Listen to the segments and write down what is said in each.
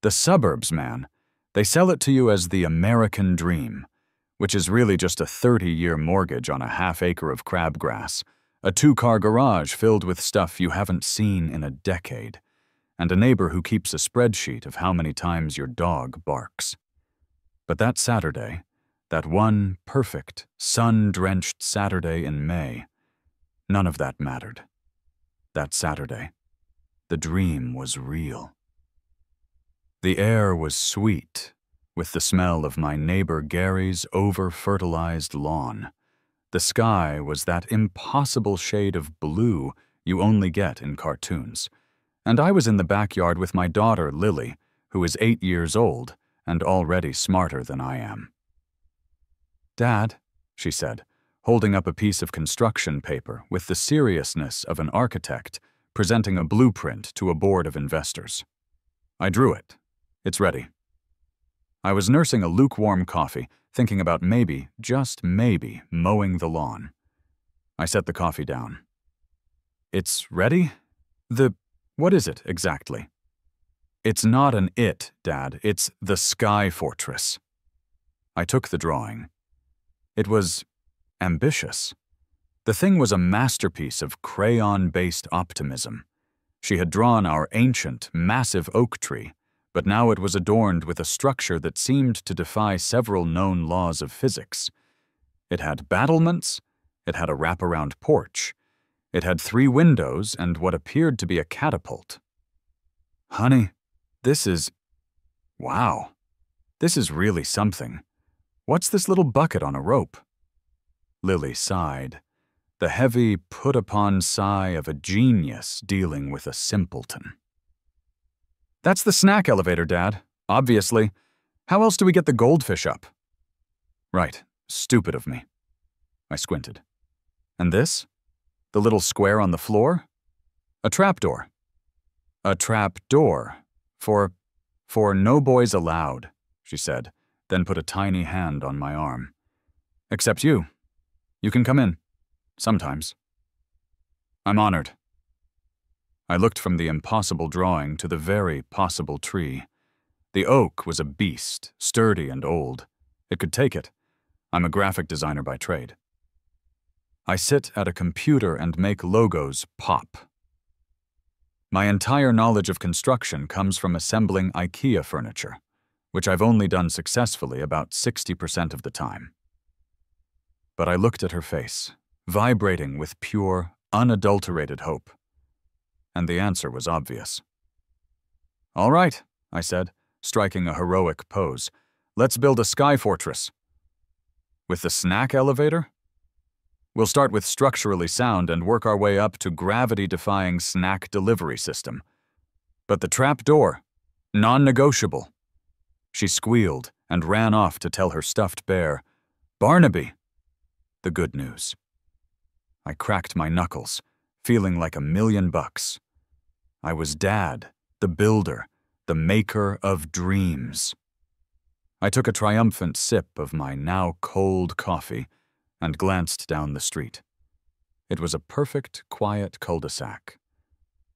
The suburbs, man. They sell it to you as the American dream, which is really just a 30-year mortgage on a half-acre of crabgrass, a 2-car garage filled with stuff you haven't seen in a decade, and a neighbor who keeps a spreadsheet of how many times your dog barks. But that Saturday, that one perfect, sun-drenched Saturday in May, none of that mattered. That Saturday, the dream was real. The air was sweet, with the smell of my neighbor Gary's over-fertilized lawn. The sky was that impossible shade of blue you only get in cartoons. And I was in the backyard with my daughter, Lily, who is 8 years old and already smarter than I am. "Dad," she said, holding up a piece of construction paper with the seriousness of an architect presenting a blueprint to a board of investors. I drew it. It's ready. I was nursing a lukewarm coffee, thinking about maybe, just maybe, mowing the lawn. I set the coffee down. "It's ready? What is it, exactly?" "It's not an it, Dad. It's the Sky Fortress." I took the drawing. It was ambitious. The thing was a masterpiece of crayon-based optimism. She had drawn our ancient, massive oak tree, but now it was adorned with a structure that seemed to defy several known laws of physics. It had battlements, it had a wraparound porch, it had 3 windows and what appeared to be a catapult. "Honey, wow, this is really something. What's this little bucket on a rope?" Lily sighed, the heavy, put-upon sigh of a genius dealing with a simpleton. "That's the snack elevator, Dad, obviously. How else do we get the goldfish up?" "Right, stupid of me." I squinted. "And this? The little square on the floor?" "A trapdoor." "A trapdoor. For no boys allowed," she said, then put a tiny hand on my arm. "Except you. You can come in. Sometimes." "I'm honored." I looked from the impossible drawing to the very possible tree. The oak was a beast, sturdy and old. It could take it. I'm a graphic designer by trade. I sit at a computer and make logos pop. My entire knowledge of construction comes from assembling IKEA furniture, which I've only done successfully about 60% of the time. But I looked at her face, vibrating with pure, unadulterated hope. And the answer was obvious. "All right," I said, striking a heroic pose. "Let's build a sky fortress." "With the snack elevator?" "We'll start with structurally sound and work our way up to gravity-defying snack delivery system. But the trap door, non-negotiable." She squealed and ran off to tell her stuffed bear, "Barnaby!" the good news. I cracked my knuckles, feeling like $1,000,000. I was Dad, the builder, the maker of dreams. I took a triumphant sip of my now cold coffee and glanced down the street. It was a perfect, quiet cul-de-sac.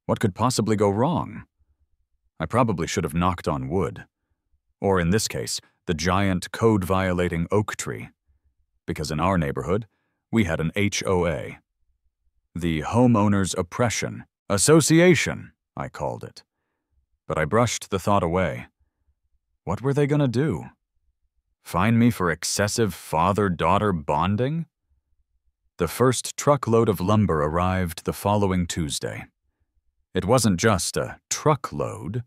What could possibly go wrong? I probably should have knocked on wood. Or in this case, the giant code-violating oak tree. Because in our neighborhood, we had an HOA. The Homeowners Oppression Association, I called it. But I brushed the thought away. What were they gonna do? Fine me for excessive father-daughter bonding? The first truckload of lumber arrived the following Tuesday. It wasn't just a truckload.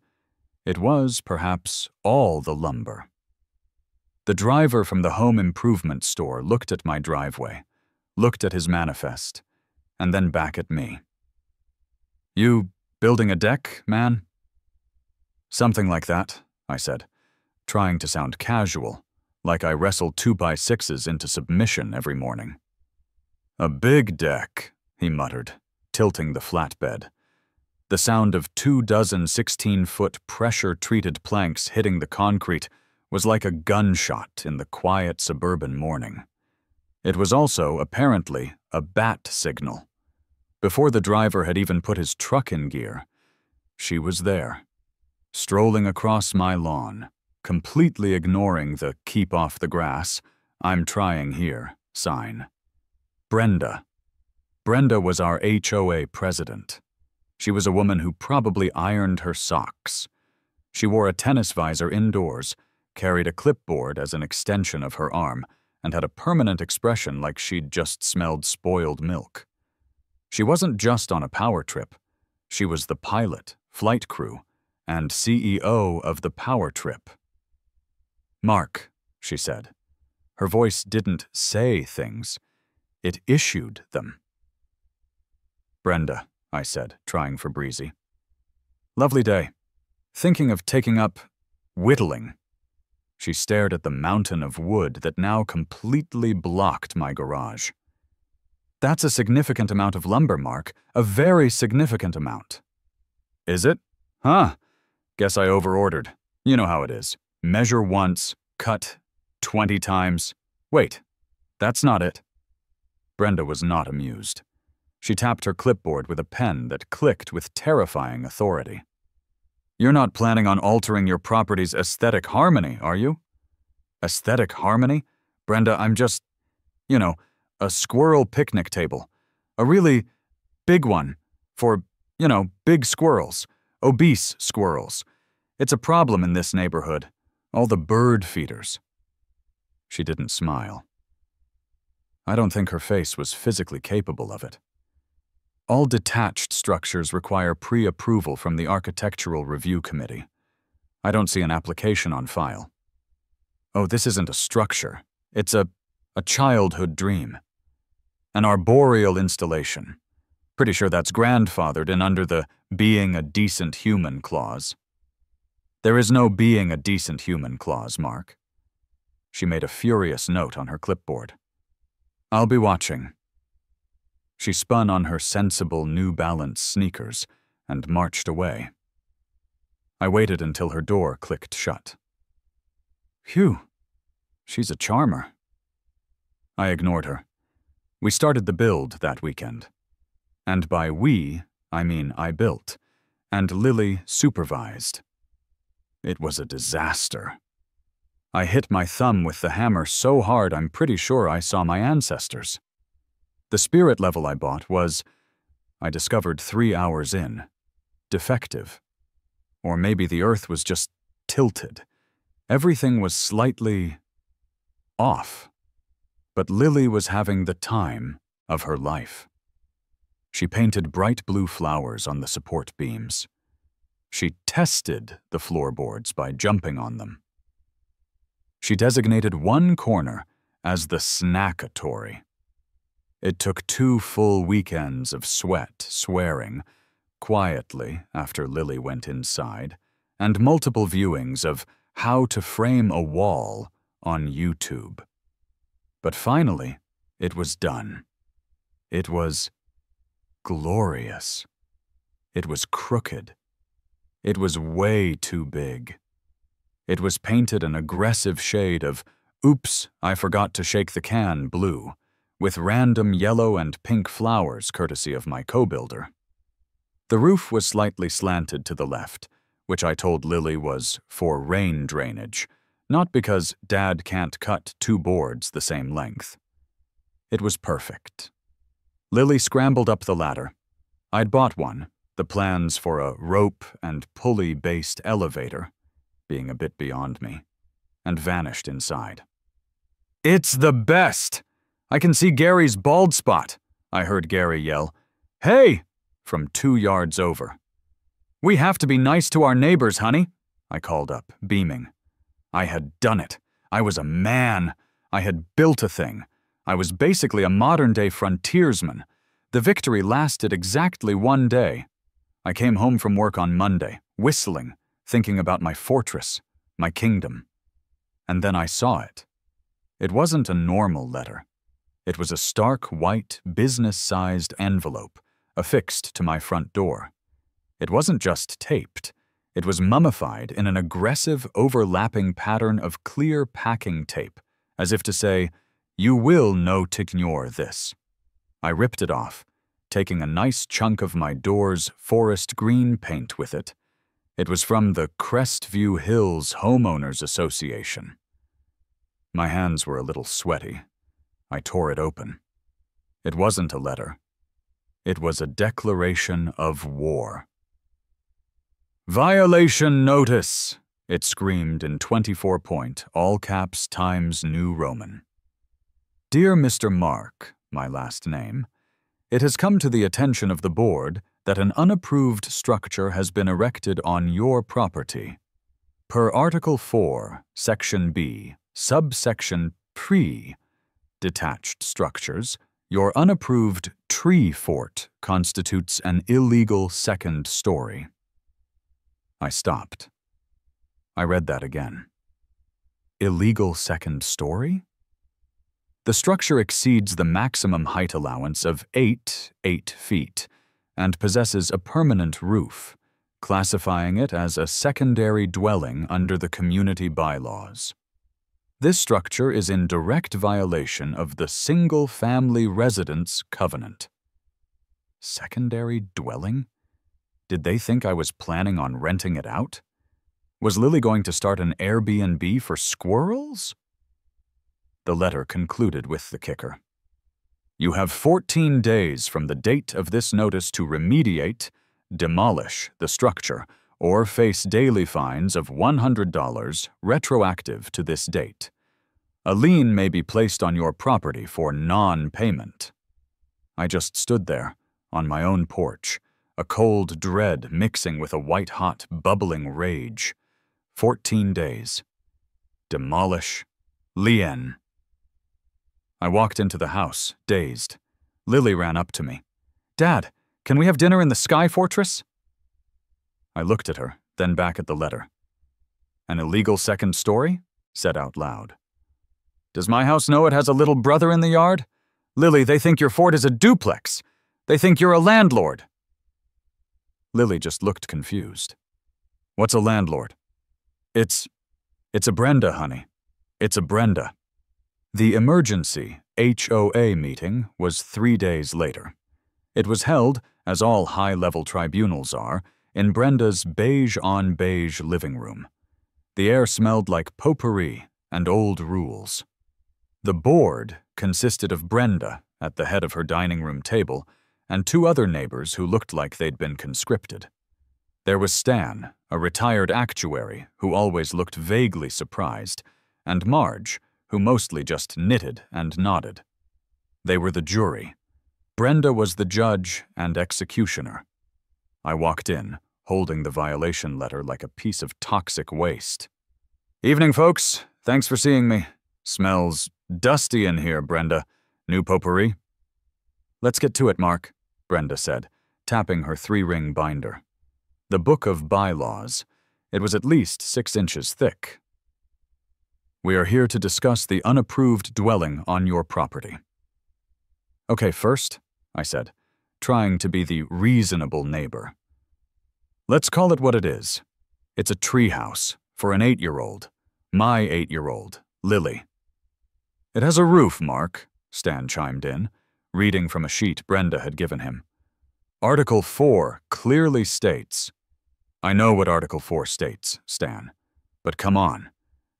It was, perhaps, all the lumber. The driver from the home improvement store looked at my driveway, looked at his manifest, and then back at me. "You building a deck, man?" "Something like that," I said, trying to sound casual, like I wrestled 2x6s into submission every morning. "A big deck," he muttered, tilting the flatbed. The sound of 24 16-foot pressure-treated planks hitting the concrete was like a gunshot in the quiet suburban morning. It was also, apparently, a bat signal. Before the driver had even put his truck in gear, she was there, strolling across my lawn, completely ignoring the "keep off the grass, I'm trying here" sign. Brenda. Brenda was our HOA president. She was a woman who probably ironed her socks. She wore a tennis visor indoors, carried a clipboard as an extension of her arm, and had a permanent expression like she'd just smelled spoiled milk. She wasn't just on a power trip. She was the pilot, flight crew, and CEO of the power trip. "Mark," she said. Her voice didn't say things. It issued them. "Brenda," I said, trying for breezy. "Lovely day. Thinking of taking up whittling." She stared at the mountain of wood that now completely blocked my garage. "That's a significant amount of lumber, Mark. A very significant amount." "Is it? Huh. Guess I overordered. You know how it is. Measure once, cut 20 times. Wait, that's not it." Brenda was not amused. She tapped her clipboard with a pen that clicked with terrifying authority. "You're not planning on altering your property's aesthetic harmony, are you?" "Aesthetic harmony? Brenda, I'm just, a squirrel picnic table. A really big one for, big squirrels, obese squirrels. It's a problem in this neighborhood. All the bird feeders." She didn't smile. I don't think her face was physically capable of it. All detached structures require pre-approval from the Architectural Review Committee. I don't see an application on file. "Oh, this isn't a structure. It's a childhood dream. An arboreal installation. Pretty sure that's grandfathered in under the being a decent human clause." "There is no being a decent human clause, Mark." She made a furious note on her clipboard. "I'll be watching." She spun on her sensible New Balance sneakers and marched away. I waited until her door clicked shut. Phew, she's a charmer. I ignored her. We started the build that weekend. And by we, I mean I built, and Lily supervised. It was a disaster. I hit my thumb with the hammer so hard I'm pretty sure I saw my ancestors. The spirit level I bought was, I discovered 3 hours in, defective. Or maybe the earth was just tilted. Everything was slightly off. But Lily was having the time of her life. She painted bright blue flowers on the support beams. She tested the floorboards by jumping on them. She designated one corner as the snackatory. It took 2 full weekends of sweat, swearing, quietly after Lily went inside, and multiple viewings of how to frame a wall on YouTube. But finally, it was done. It was glorious. It was crooked. It was way too big. It was painted an aggressive shade of, oops, I forgot to shake the can blue, with random yellow and pink flowers courtesy of my co-builder. The roof was slightly slanted to the left, which I told Lily was for rain drainage, not because Dad can't cut 2 boards the same length. It was perfect. Lily scrambled up the ladder. I'd bought one, the plans for a rope and pulley-based elevator, being a bit beyond me, and vanished inside. "It's the best! I can see Gary's bald spot," I heard Gary yell. "Hey!" from 2 yards over. "We have to be nice to our neighbors, honey," I called up, beaming. I had done it. I was a man. I had built a thing. I was basically a modern-day frontiersman. The victory lasted exactly 1 day. I came home from work on Monday, whistling, thinking about my fortress, my kingdom. And then I saw it. It wasn't a normal letter. It was a stark white, business-sized envelope, affixed to my front door. It wasn't just taped. It was mummified in an aggressive, overlapping pattern of clear packing tape, as if to say, "You will no-tignore this." I ripped it off, taking a nice chunk of my door's forest green paint with it, It was from the Crestview Hills Homeowners Association. My hands were a little sweaty. I tore it open. It wasn't a letter. It was a declaration of war. "Violation notice!" it screamed in 24-point, all caps Times New Roman. "Dear Mr. Mark," my last name, "it has come to the attention of the board that an unapproved structure has been erected on your property. Per Article 4, Section B, Subsection Pre, detached structures, your unapproved tree fort constitutes an illegal second story." I stopped. I read that again. Illegal second story? The structure exceeds the maximum height allowance of 8 feet and possesses a permanent roof, classifying it as a secondary dwelling under the community bylaws. This structure is in direct violation of the Single-Family Residence Covenant. Secondary dwelling? Did they think I was planning on renting it out? Was Lily going to start an Airbnb for squirrels? The letter concluded with the kicker. "You have 14 days from the date of this notice to remediate, demolish the structure, or face daily fines of $100 retroactive to this date. A lien may be placed on your property for non-payment." I just stood there, on my own porch, a cold dread mixing with a white-hot, bubbling rage. 14 days. Demolish. Lien. I walked into the house, dazed. Lily ran up to me. "Dad, can we have dinner in the Sky Fortress?" I looked at her, then back at the letter. "An illegal second story?" said out loud. "Does my house know it has a little brother in the yard? Lily, they think your fort is a duplex. They think you're a landlord." Lily just looked confused. "What's a landlord?" It's a Brenda, honey. It's a Brenda." The emergency HOA meeting was 3 days later. It was held, as all high-level tribunals are, in Brenda's beige-on-beige living room. The air smelled like potpourri and old rules. The board consisted of Brenda at the head of her dining room table and 2 other neighbors who looked like they'd been conscripted. There was Stan, a retired actuary who always looked vaguely surprised, and Marge, who mostly just knitted and nodded. They were the jury. Brenda was the judge and executioner. I walked in, holding the violation letter like a piece of toxic waste. "Evening, folks. Thanks for seeing me. Smells dusty in here, Brenda. New potpourri?" "Let's get to it, Mark," Brenda said, tapping her 3-ring binder. The Book of Bylaws. It was at least 6 inches thick. "We are here to discuss the unapproved dwelling on your property." "Okay, first," I said, trying to be the reasonable neighbor. "Let's call it what it is. It's a treehouse for an 8-year-old. My 8-year-old, Lily." "It has a roof, Mark," Stan chimed in, reading from a sheet Brenda had given him. "Article 4 clearly states—" "I know what Article 4 states, Stan. But come on.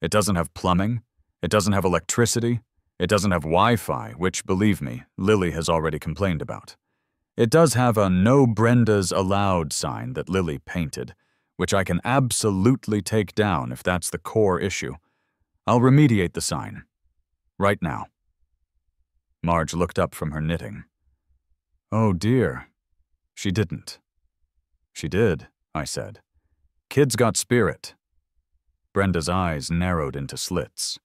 It doesn't have plumbing. It doesn't have electricity. It doesn't have Wi-Fi, which, believe me, Lily has already complained about. It does have a No Brendas Allowed sign that Lily painted, which I can absolutely take down if that's the core issue. I'll remediate the sign. Right now." Marge looked up from her knitting. "Oh dear." She didn't. "She did," I said. "Kid's got spirit." Brenda's eyes narrowed into slits.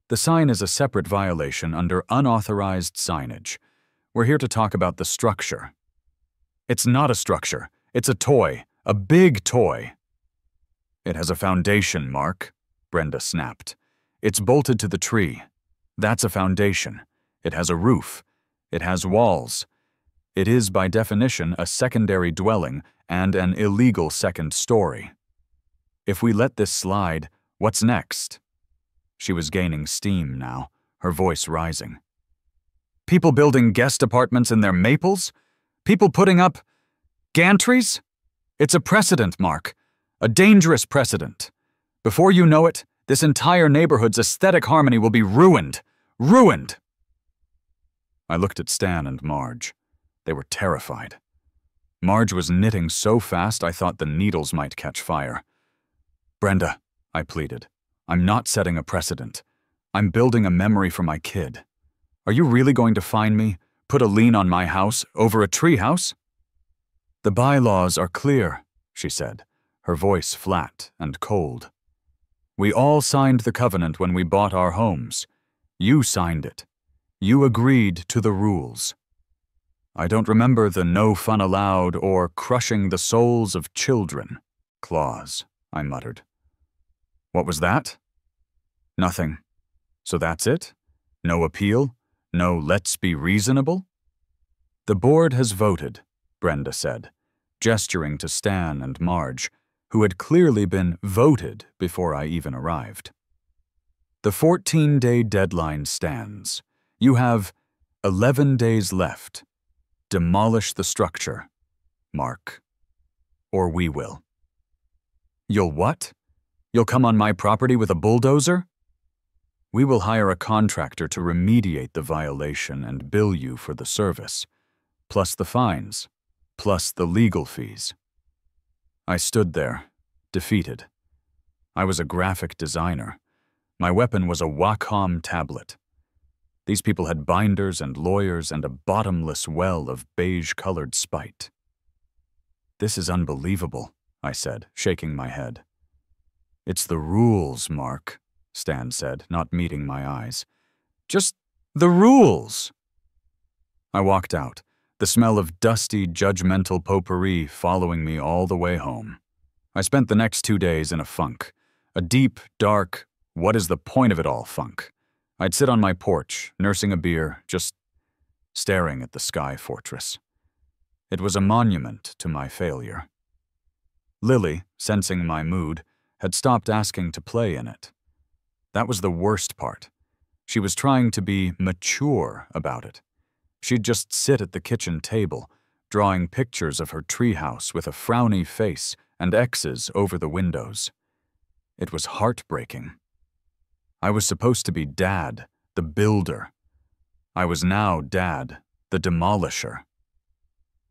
"The sign is a separate violation under unauthorized signage. We're here to talk about the structure." "It's not a structure. It's a toy. A big toy." "It has a foundation, Mark," Brenda snapped. "It's bolted to the tree. That's a foundation. It has a roof. It has walls. It is, by definition, a secondary dwelling and an illegal second story. If we let this slide, what's next?" She was gaining steam now, her voice rising. "People building guest apartments in their maples? People putting up gantries? It's a precedent, Mark. A dangerous precedent. Before you know it, this entire neighborhood's aesthetic harmony will be ruined. Ruined! I looked at Stan and Marge. They were terrified. Marge was knitting so fast I thought the needles might catch fire. Brenda, I pleaded, I'm not setting a precedent. I'm building a memory for my kid. Are you really going to fine me, put a lien on my house, over a treehouse? The bylaws are clear, she said, her voice flat and cold. We all signed the covenant when we bought our homes. You signed it. You agreed to the rules. I don't remember the no fun allowed or crushing the souls of children clause, I muttered. What was that? Nothing. So that's it? No appeal? No let's be reasonable? The board has voted, Brenda said, gesturing to Stan and Marge, who had clearly been voted before I even arrived. The 14-day deadline stands. You have 11 days left. Demolish the structure, Mark. Or we will. You'll what? You'll come on my property with a bulldozer? We will hire a contractor to remediate the violation and bill you for the service, plus the fines, plus the legal fees. I stood there, defeated. I was a graphic designer. My weapon was a Wacom tablet. These people had binders and lawyers and a bottomless well of beige-colored spite. This is unbelievable, I said, shaking my head. It's the rules, Mark, Stan said, not meeting my eyes. Just the rules. I walked out, the smell of dusty, judgmental potpourri following me all the way home. I spent the next 2 days in a funk, a deep, dark, what is the point of it all funk. I'd sit on my porch, nursing a beer, just staring at the sky fortress. It was a monument to my failure. Lily, sensing my mood, had stopped asking to play in it. That was the worst part. She was trying to be mature about it. She'd just sit at the kitchen table, drawing pictures of her treehouse with a frowny face and X's over the windows. It was heartbreaking. I was supposed to be Dad, the builder. I was now Dad, the demolisher.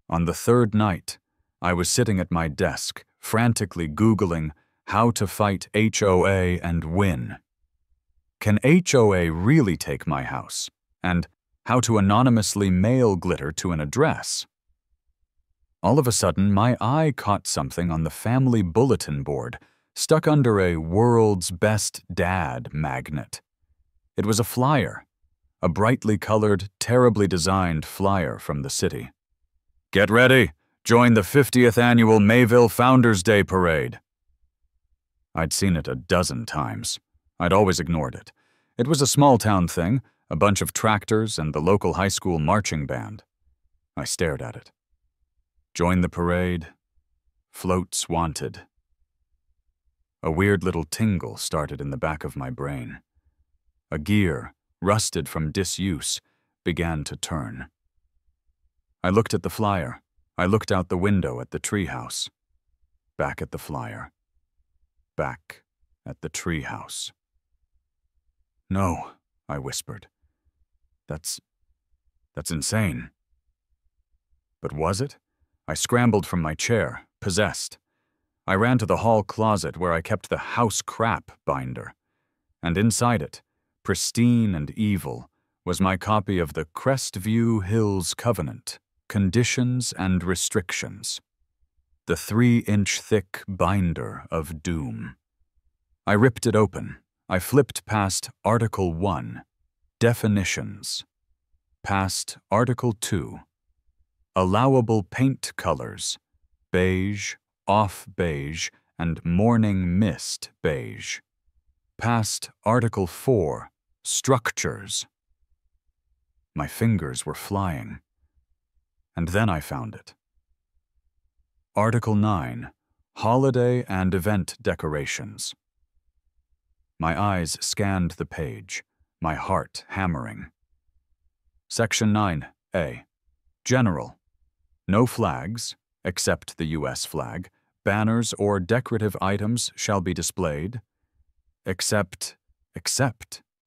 On the third night, I was sitting at my desk, frantically Googling how to fight HOA and win. Can HOA really take my house? And how to anonymously mail glitter to an address? All of a sudden, my eye caught something on the family bulletin board, stuck under a World's Best Dad magnet. It was a flyer, a brightly colored, terribly designed flyer from the city. Get ready! Join the 50th annual Mayville Founders Day Parade. I'd seen it a dozen times. I'd always ignored it. It was a small-town thing, a bunch of tractors and the local high school marching band. I stared at it. Join the parade. Floats wanted. A weird little tingle started in the back of my brain. A gear, rusted from disuse, began to turn. I looked at the flyer. I looked out the window at the treehouse. Back at the flyer. Back at the treehouse. No, I whispered. That's insane. But was it? I scrambled from my chair, possessed. I ran to the hall closet where I kept the house crap binder. And inside it, pristine and evil, was my copy of the Crestview Hills Covenant, Conditions and Restrictions. The 3-inch-thick binder of doom. I ripped it open. I flipped past Article 1, Definitions. Past Article 2, Allowable paint colors, beige, off beige, and morning mist beige. Past Article 4, Structures. My fingers were flying. And then I found it. Article 9, Holiday and Event Decorations. My eyes scanned the page, my heart hammering. Section 9A, General. No flags, except the U.S. flag, banners, or decorative items shall be displayed, except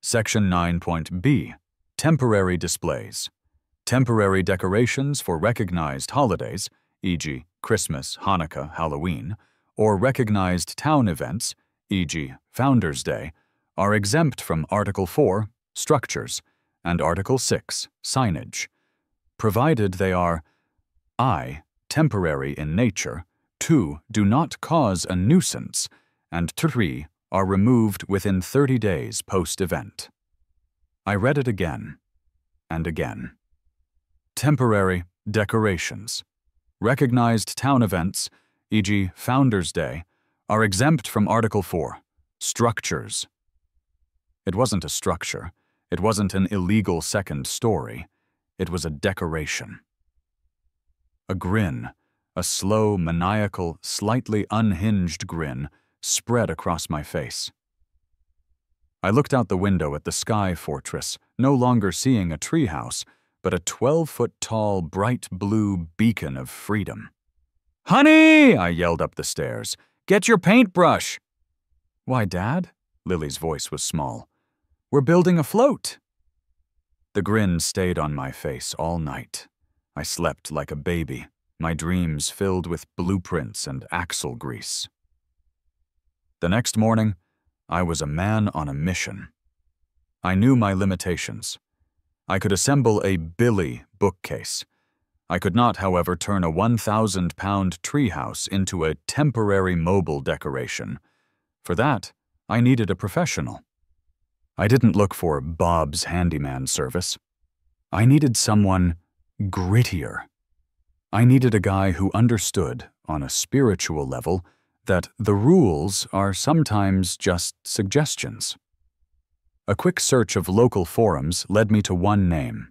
Section 9.b, temporary displays. Temporary decorations for recognized holidays, e.g., Christmas, Hanukkah, Halloween, or recognized town events, e.g., Founders' Day, are exempt from Article 4, structures, and Article 6, signage, provided they are I, temporary in nature, 2, do not cause a nuisance, and 3, are removed within 30 days post-event. I read it again and again. Temporary decorations. Recognized town events, e.g. Founders' Day, are exempt from Article 4, structures. It wasn't a structure. It wasn't an illegal second story. It was a decoration. A grin, a slow, maniacal, slightly unhinged grin, spread across my face. I looked out the window at the sky fortress, no longer seeing a treehouse, but a 12-foot-tall, bright blue beacon of freedom. "Honey!" I yelled up the stairs. "Get your paintbrush!" "Why, Dad?" Lily's voice was small. "We're building a float." The grin stayed on my face all night. I slept like a baby, my dreams filled with blueprints and axle grease. The next morning, I was a man on a mission. I knew my limitations. I could assemble a Billy bookcase. I could not, however, turn a 1,000-pound treehouse into a temporary mobile decoration. For that, I needed a professional. I didn't look for Bob's handyman service. I needed someone grittier. I needed a guy who understood, on a spiritual level, that the rules are sometimes just suggestions. A quick search of local forums led me to one name: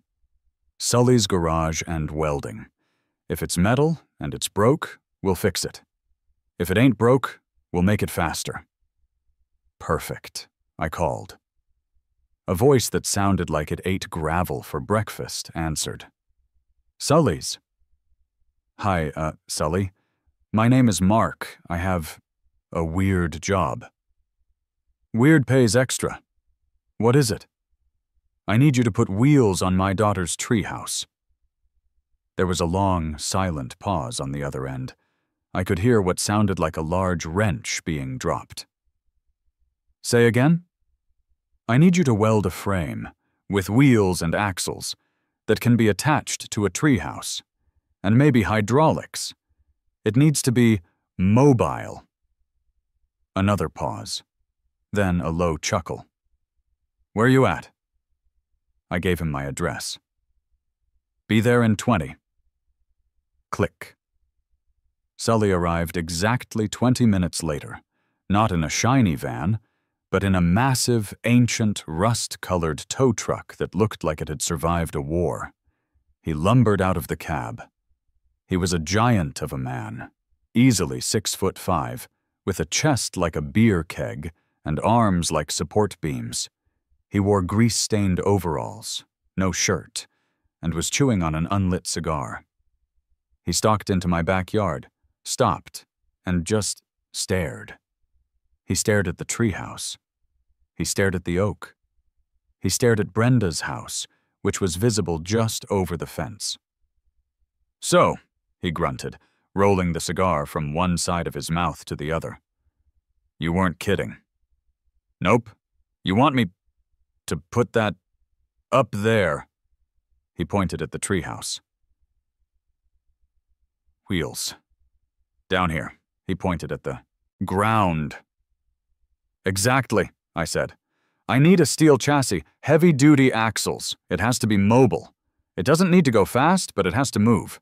Sully's Garage and Welding. If it's metal and it's broke, we'll fix it. If it ain't broke, we'll make it faster. Perfect, I called. A voice that sounded like it ate gravel for breakfast answered. "Sully's." "Hi, Sully. My name is Mark. I have a weird job." "Weird pays extra. What is it?" "I need you to put wheels on my daughter's treehouse." There was a long, silent pause on the other end. I could hear what sounded like a large wrench being dropped. "Say again?" "I need you to weld a frame, with wheels and axles, that can be attached to a treehouse, and maybe hydraulics. It needs to be mobile." Another pause, then a low chuckle. "Where you at?" I gave him my address. "Be there in 20. Click. Sully arrived exactly 20 minutes later, not in a shiny van, but in a massive, ancient, rust-colored tow truck that looked like it had survived a war. He lumbered out of the cab. He was a giant of a man, easily 6'5", with a chest like a beer keg and arms like support beams. He wore grease-stained overalls, no shirt, and was chewing on an unlit cigar. He stalked into my backyard, stopped, and just stared. He stared at the treehouse. He stared at the oak. He stared at Brenda's house, which was visible just over the fence. "So," he grunted, rolling the cigar from one side of his mouth to the other. "You weren't kidding." "Nope. You want me to put that up there?" He pointed at the treehouse. "Wheels. Down here." He pointed at the ground. "Exactly," I said. "I need a steel chassis, heavy-duty axles. It has to be mobile. It doesn't need to go fast, but it has to move.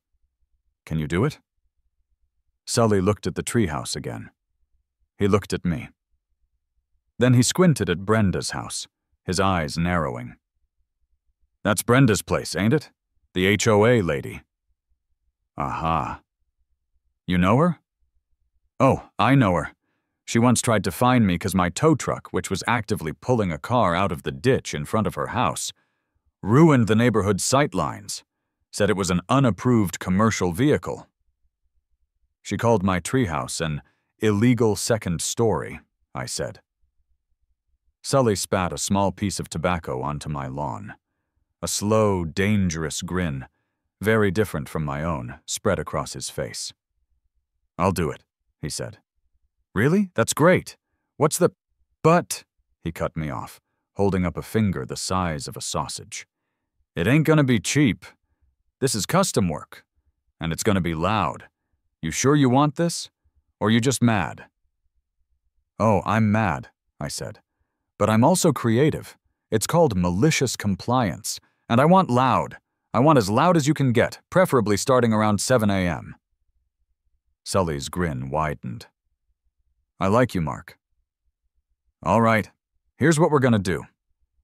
Can you do it?" Sully looked at the treehouse again. He looked at me. Then he squinted at Brenda's house, his eyes narrowing. "That's Brenda's place, ain't it? The HOA lady." "Aha. You know her?" "Oh, I know her. She once tried to fine me because my tow truck, which was actively pulling a car out of the ditch in front of her house, ruined the neighborhood's sight lines, said it was an unapproved commercial vehicle." She called my treehouse an illegal second story, I said. Sully spat a small piece of tobacco onto my lawn. A slow, dangerous grin, very different from my own, spread across his face. I'll do it, he said. Really? That's great. What's the— But, he cut me off, holding up a finger the size of a sausage. It ain't gonna be cheap. This is custom work, and it's gonna be loud. You sure you want this? Or you just mad? Oh, I'm mad, I said. But I'm also creative. It's called malicious compliance, and I want loud. I want as loud as you can get, preferably starting around 7 a.m. Sully's grin widened. I like you, Mark. All right, here's what we're gonna do.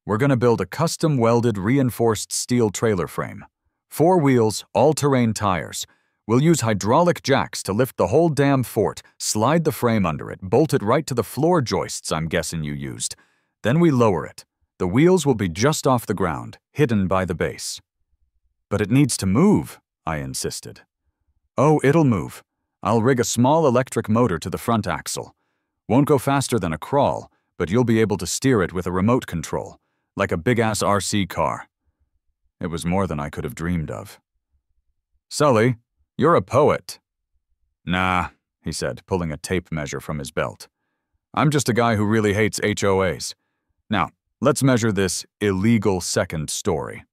We're gonna build a custom welded reinforced steel trailer frame. 4 wheels, all-terrain tires. We'll use hydraulic jacks to lift the whole damn fort, slide the frame under it, bolt it right to the floor joists I'm guessing you used. Then we lower it. The wheels will be just off the ground, hidden by the base. But it needs to move, I insisted. Oh, it'll move. I'll rig a small electric motor to the front axle. Won't go faster than a crawl, but you'll be able to steer it with a remote control, like a big-ass RC car. It was more than I could have dreamed of. Sully, you're a poet. Nah, he said, pulling a tape measure from his belt. I'm just a guy who really hates HOAs. Now, let's measure this illegal second story.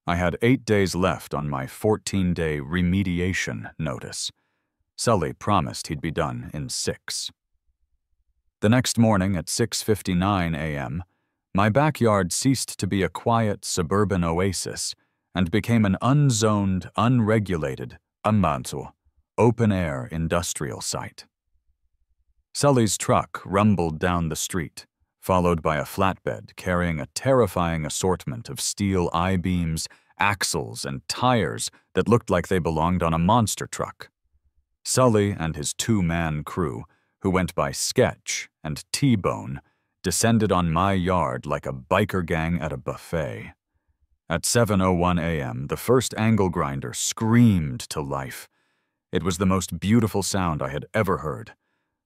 I had 8 days left on my 14-day remediation notice. Sully promised he'd be done in 6. The next morning at 6:59 a.m., my backyard ceased to be a quiet suburban oasis and became an unzoned, unregulated, amanto, open-air industrial site. Sully's truck rumbled down the street, followed by a flatbed carrying a terrifying assortment of steel I-beams, axles, and tires that looked like they belonged on a monster truck. Sully and his 2-man crew, who went by Sketch and T-Bone, descended on my yard like a biker gang at a buffet. At 7:01 a.m., the first angle grinder screamed to life. It was the most beautiful sound I had ever heard.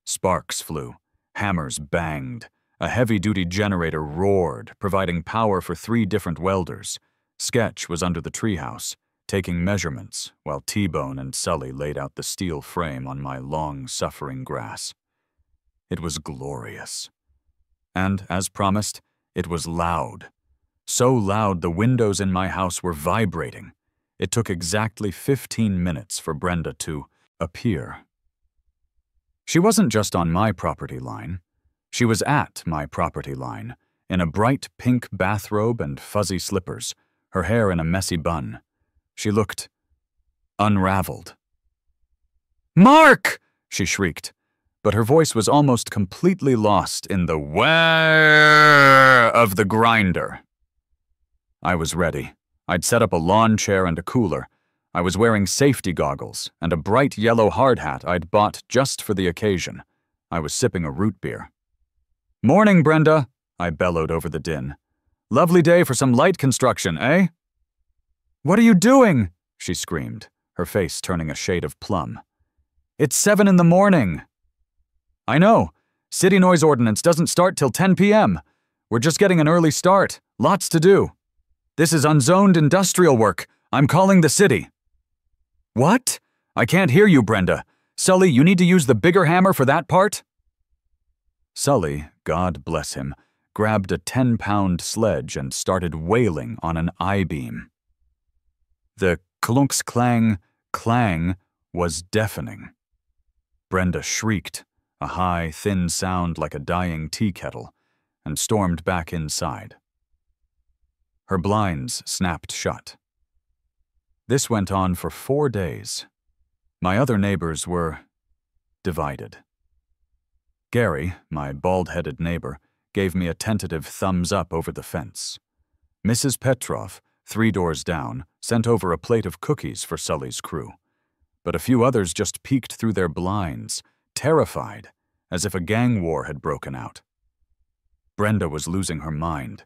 Sparks flew, hammers banged, a heavy-duty generator roared, providing power for 3 different welders. Sketch was under the treehouse, taking measurements, while T-Bone and Sully laid out the steel frame on my long-suffering grass. It was glorious. And, as promised, it was loud. So loud the windows in my house were vibrating. It took exactly 15 minutes for Brenda to appear. She wasn't just on my property line. She was at my property line, in a bright pink bathrobe and fuzzy slippers, her hair in a messy bun. She looked unraveled. "Mark!" she shrieked, but her voice was almost completely lost in the whir of the grinder. I was ready. I'd set up a lawn chair and a cooler. I was wearing safety goggles and a bright yellow hard hat I'd bought just for the occasion. I was sipping a root beer. "Morning, Brenda," I bellowed over the din. "Lovely day for some light construction, eh?" "What are you doing?" she screamed, her face turning a shade of plum. "It's 7 in the morning." "I know. City noise ordinance doesn't start till 10 p.m. We're just getting an early start. Lots to do. This is unzoned industrial work. I'm calling the city." "What? I can't hear you, Brenda. Sully, you need to use the bigger hammer for that part?" Sully, God bless him, grabbed a 10-pound sledge and started wailing on an I-beam. The clunks-clang was deafening. Brenda shrieked, a high, thin sound like a dying tea kettle, and stormed back inside. Her blinds snapped shut. This went on for 4 days. My other neighbors were divided. Gary, my bald-headed neighbor, gave me a tentative thumbs-up over the fence. Mrs. Petrov, 3 doors down, sent over a plate of cookies for Sully's crew. But a few others just peeked through their blinds, terrified, as if a gang war had broken out. Brenda was losing her mind.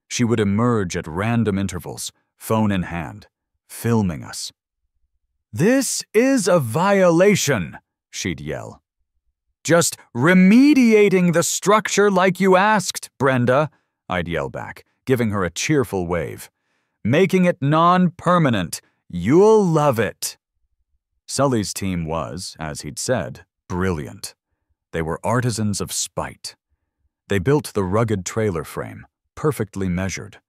She would emerge at random intervals, phone in hand, filming us. "This is a violation," she'd yell. "Just remediating the structure like you asked, Brenda," I'd yell back, giving her a cheerful wave. "Making it non-permanent. You'll love it." Sully's team was, as he'd said, brilliant. They were artisans of spite. They built the rugged trailer frame, perfectly measured.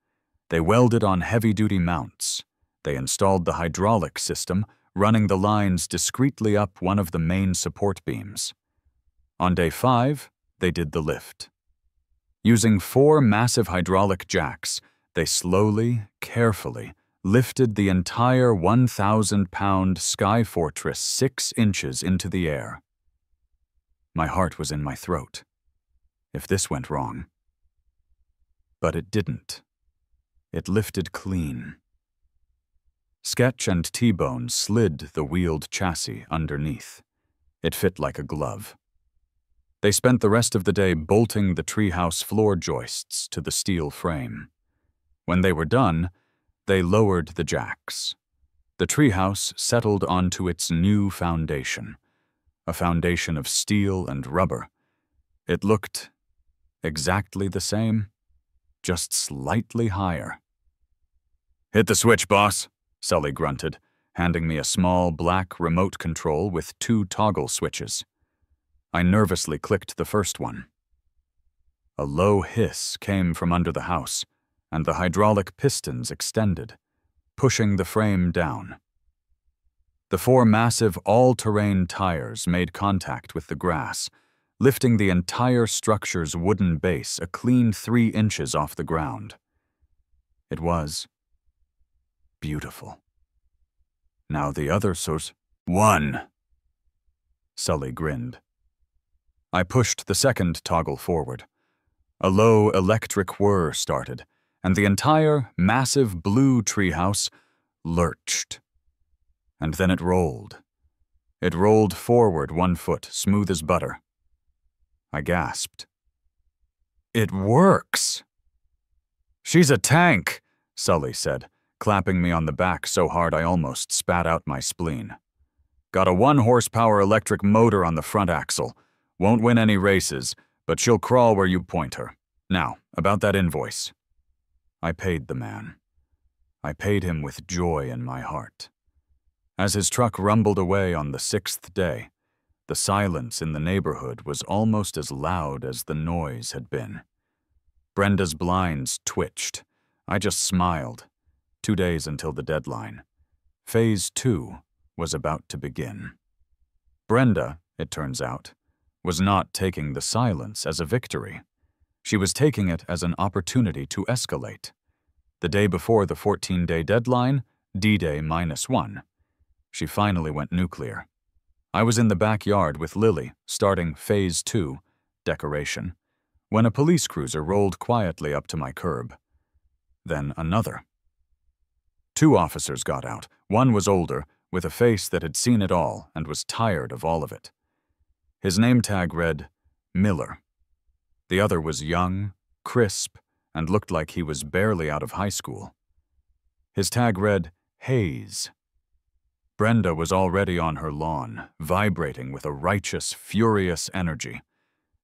They welded on heavy-duty mounts. They installed the hydraulic system, running the lines discreetly up one of the main support beams. On day 5, they did the lift. Using 4 massive hydraulic jacks, they slowly, carefully lifted the entire 1,000-pound Sky Fortress 6 inches into the air. My heart was in my throat. If this went wrong. But it didn't. It lifted clean. Sketch and T-Bone slid the wheeled chassis underneath. It fit like a glove. They spent the rest of the day bolting the treehouse floor joists to the steel frame. When they were done, they lowered the jacks. The treehouse settled onto its new foundation, a foundation of steel and rubber. It looked exactly the same, just slightly higher. "Hit the switch, boss," Sully grunted, handing me a small black remote control with 2 toggle switches. I nervously clicked the first one. A low hiss came from under the house, and the hydraulic pistons extended, pushing the frame down. The 4 massive all-terrain tires made contact with the grass, lifting the entire structure's wooden base a clean 3 inches off the ground. It was beautiful. Now the other source. "1." Sully grinned. I pushed the second toggle forward. A low electric whir started, and the entire massive blue treehouse lurched. And then it rolled. It rolled forward 1 foot, smooth as butter. I gasped. "It works!" "She's a tank," Sully said, clapping me on the back so hard I almost spat out my spleen. "Got a 1-horsepower electric motor on the front axle. Won't win any races, but she'll crawl where you point her. Now, about that invoice." I paid the man. I paid him with joy in my heart. As his truck rumbled away on the 6th day, the silence in the neighborhood was almost as loud as the noise had been. Brenda's blinds twitched. I just smiled. 2 days until the deadline. Phase 2 was about to begin. Brenda, it turns out, was not taking the silence as a victory. She was taking it as an opportunity to escalate. The day before the 14-day deadline, D-Day -1, she finally went nuclear. I was in the backyard with Lily, starting Phase 2, decoration, when a police cruiser rolled quietly up to my curb. Then another. 2 officers got out. One was older, with a face that had seen it all and was tired of all of it. His name tag read Miller. The other was young, crisp, and looked like he was barely out of high school. His tag read Hayes. Brenda was already on her lawn, vibrating with a righteous, furious energy.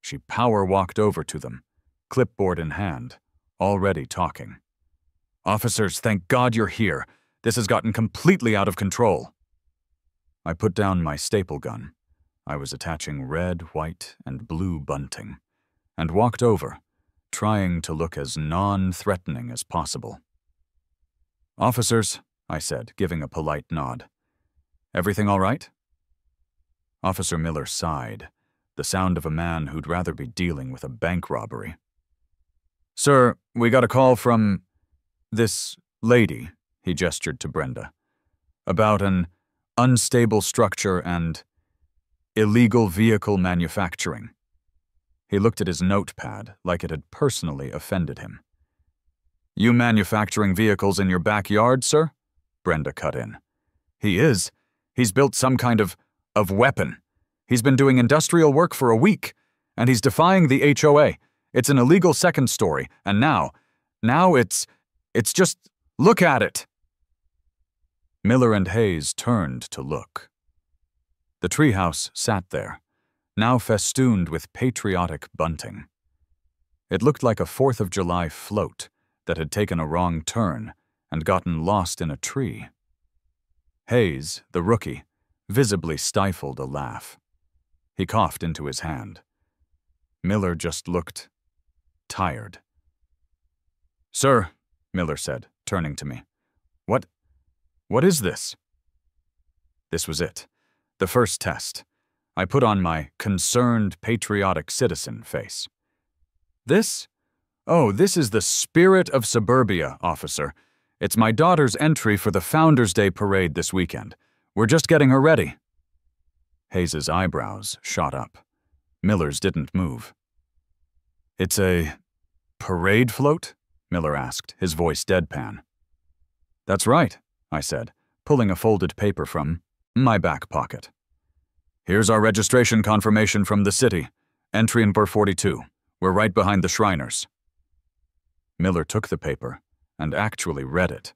She power-walked over to them, clipboard in hand, already talking. "Officers, thank God you're here. This has gotten completely out of control." I put down my staple gun. I was attaching red, white, and blue bunting, and walked over, trying to look as non-threatening as possible. "Officers," I said, giving a polite nod. "Everything all right?" Officer Miller sighed, the sound of a man who'd rather be dealing with a bank robbery. "Sir, we got a call from this lady," he gestured to Brenda, "about an unstable structure and illegal vehicle manufacturing." He looked at his notepad like it had personally offended him. "You manufacturing vehicles in your backyard, sir?" Brenda cut in. "He is. He's built some kind of weapon. He's been doing industrial work for a week, and he's defying the HOA. It's an illegal second story, and now it's just, look at it." Miller and Hayes turned to look. The treehouse sat there, now festooned with patriotic bunting. It looked like a 4th of July float that had taken a wrong turn and gotten lost in a tree. Hayes, the rookie, visibly stifled a laugh. He coughed into his hand. Miller just looked tired. "Sir," Miller said, turning to me, What is this?" This was it. The first test. I put on my concerned, patriotic citizen face. "This? Oh, this is the spirit of suburbia, officer. It's my daughter's entry for the Founders' Day parade this weekend. We're just getting her ready." Hayes's eyebrows shot up. Miller's didn't move. "It's a parade float?" Miller asked, his voice deadpan. "That's right," I said, pulling a folded paper from my back pocket. "Here's our registration confirmation from the city. Entry number 42. We're right behind the Shriners." Miller took the paper and actually read it.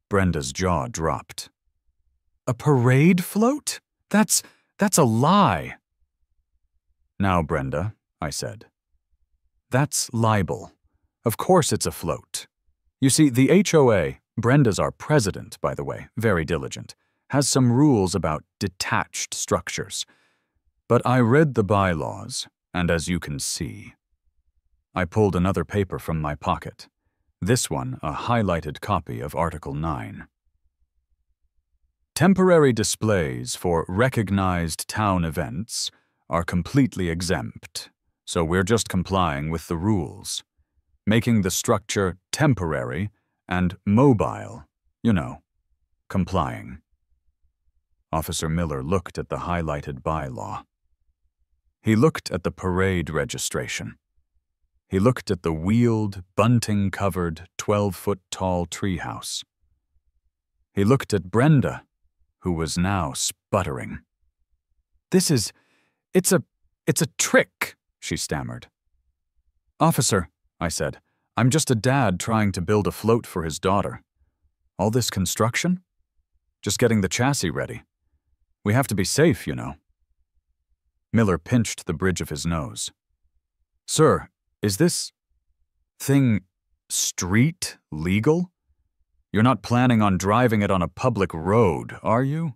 Brenda's jaw dropped. "A parade float? That's a lie." "Now, Brenda," I said. "That's libel. Of course it's a float. You see, the HOA, Brenda's our president, by the way, very diligent, has some rules about detached structures. But I read the bylaws, and as you can see..." I pulled another paper from my pocket, this one a highlighted copy of Article 9. "Temporary displays for recognized town events are completely exempt, so we're just complying with the rules, making the structure temporary and mobile, complying." Officer Miller looked at the highlighted bylaw. He looked at the parade registration. He looked at the wheeled, bunting-covered, 12-foot-tall treehouse. He looked at Brenda, who was now sputtering. It's a trick," she stammered. "Officer," I said, "I'm just a dad trying to build a float for his daughter. All this construction? Just getting the chassis ready. We have to be safe, you know." Miller pinched the bridge of his nose. "Sir, is this thing street legal? You're not planning on driving it on a public road, are you?"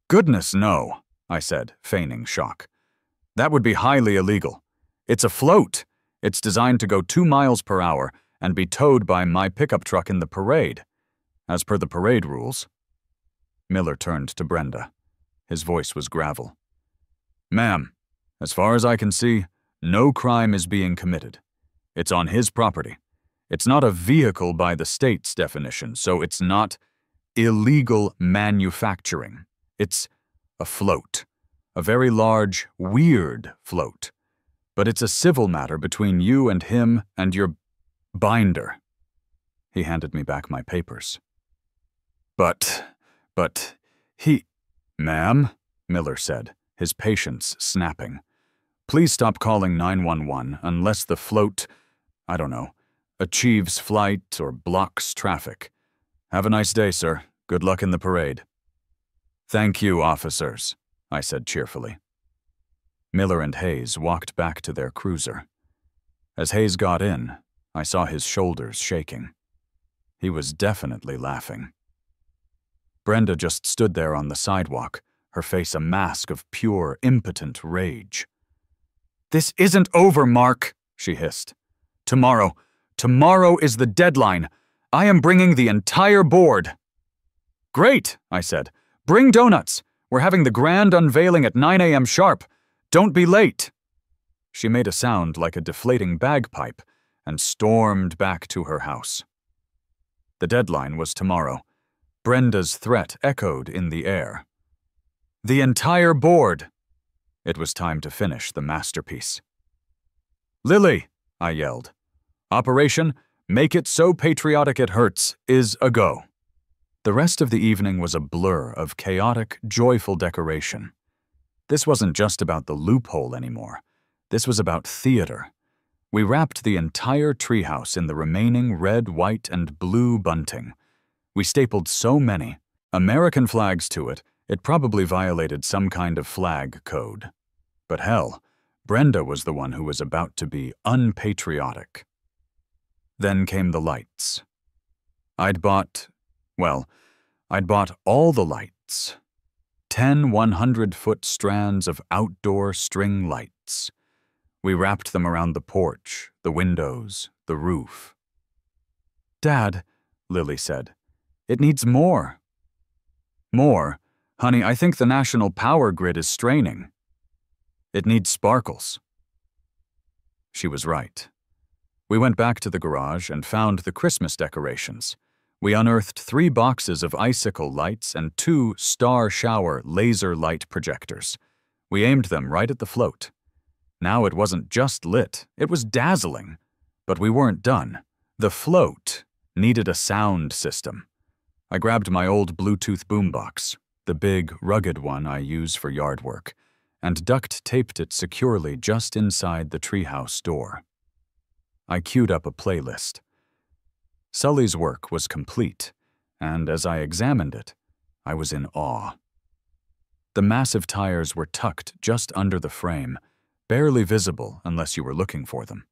"Goodness, no," I said, feigning shock. "That would be highly illegal. It's a float. It's designed to go 2 miles per hour and be towed by my pickup truck in the parade, as per the parade rules." Miller turned to Brenda. His voice was gravel. "Ma'am, as far as I can see, no crime is being committed. It's on his property. It's not a vehicle by the state's definition, so it's not illegal manufacturing. It's a float. A very large, weird float. But it's a civil matter between you and him and your binder." He handed me back my papers. But he... "Ma'am," Miller said, his patience snapping. "Please stop calling 911 unless the float, I don't know, achieves flight or blocks traffic. Have a nice day, sir. Good luck in the parade." "Thank you, officers," I said cheerfully. Miller and Hayes walked back to their cruiser. As Hayes got in, I saw his shoulders shaking. He was definitely laughing. Brenda just stood there on the sidewalk, her face a mask of pure, impotent rage. "This isn't over, Mark," she hissed. Tomorrow is the deadline. I am bringing the entire board." "Great," I said. "Bring donuts. We're having the grand unveiling at 9 a.m. sharp. Don't be late." She made a sound like a deflating bagpipe and stormed back to her house. The deadline was tomorrow. Brenda's threat echoed in the air. The entire board. It was time to finish the masterpiece. "Lily," I yelled. "Operation Make It So Patriotic It Hurts is a go." The rest of the evening was a blur of chaotic, joyful decoration. This wasn't just about the loophole anymore. This was about theater. We wrapped the entire treehouse in the remaining red, white, and blue bunting. We stapled so many American flags to it, it probably violated some kind of flag code. But hell, Brenda was the one who was about to be unpatriotic. Then came the lights. I'd bought all the lights. 10 100-foot strands of outdoor string lights. We wrapped them around the porch, the windows, the roof. "Dad," Lily said, "it needs more." "More? Honey, I think the national power grid is straining. It needs sparkles." She was right. We went back to the garage and found the Christmas decorations. We unearthed 3 boxes of icicle lights and 2 star shower laser light projectors. We aimed them right at the float. Now it wasn't just lit, it was dazzling. But we weren't done. The float needed a sound system. I grabbed my old Bluetooth boombox, the big, rugged one I use for yard work, and duct-taped it securely just inside the treehouse door. I queued up a playlist. Sully's work was complete, and as I examined it, I was in awe. The massive tires were tucked just under the frame, barely visible unless you were looking for them.